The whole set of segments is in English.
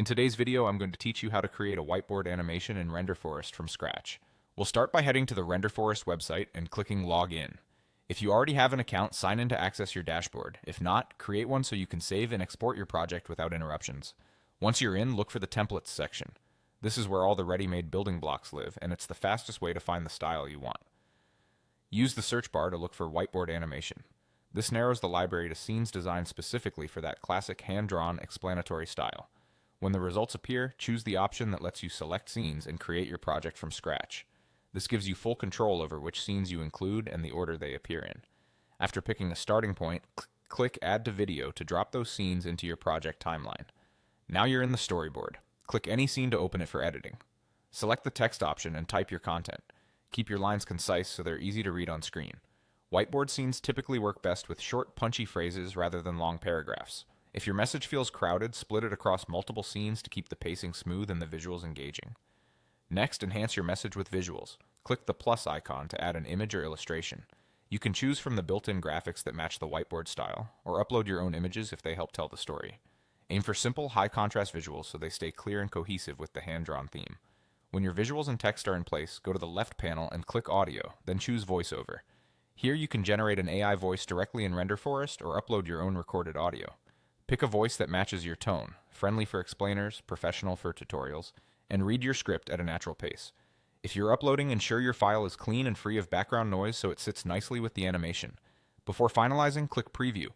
In today's video, I'm going to teach you how to create a whiteboard animation in Renderforest from scratch. We'll start by heading to the Renderforest website and clicking Log In. If you already have an account, sign in to access your dashboard. If not, create one so you can save and export your project without interruptions. Once you're in, look for the Templates section. This is where all the ready-made building blocks live, and it's the fastest way to find the style you want. Use the search bar to look for whiteboard animation. This narrows the library to scenes designed specifically for that classic hand-drawn, explanatory style. When the results appear, choose the option that lets you select scenes and create your project from scratch. This gives you full control over which scenes you include and the order they appear in. After picking a starting point, click Add to Video to drop those scenes into your project timeline. Now you're in the storyboard. Click any scene to open it for editing. Select the text option and type your content. Keep your lines concise so they're easy to read on screen. Whiteboard scenes typically work best with short, punchy phrases rather than long paragraphs. If your message feels crowded, split it across multiple scenes to keep the pacing smooth and the visuals engaging. Next, enhance your message with visuals. Click the plus icon to add an image or illustration. You can choose from the built-in graphics that match the whiteboard style, or upload your own images if they help tell the story. Aim for simple, high-contrast visuals so they stay clear and cohesive with the hand-drawn theme. When your visuals and text are in place, go to the left panel and click Audio, then choose VoiceOver. Here you can generate an AI voice directly in Renderforest or upload your own recorded audio. Pick a voice that matches your tone, friendly for explainers, professional for tutorials, and read your script at a natural pace. If you're uploading, ensure your file is clean and free of background noise so it sits nicely with the animation. Before finalizing, click Preview.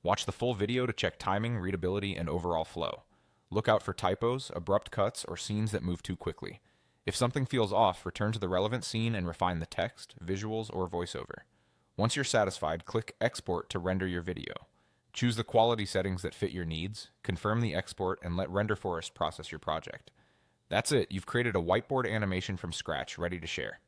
Watch the full video to check timing, readability, and overall flow. Look out for typos, abrupt cuts, or scenes that move too quickly. If something feels off, return to the relevant scene and refine the text, visuals, or voiceover. Once you're satisfied, click Export to render your video. Choose the quality settings that fit your needs, confirm the export, and let Renderforest process your project. That's it, you've created a whiteboard animation from scratch, ready to share.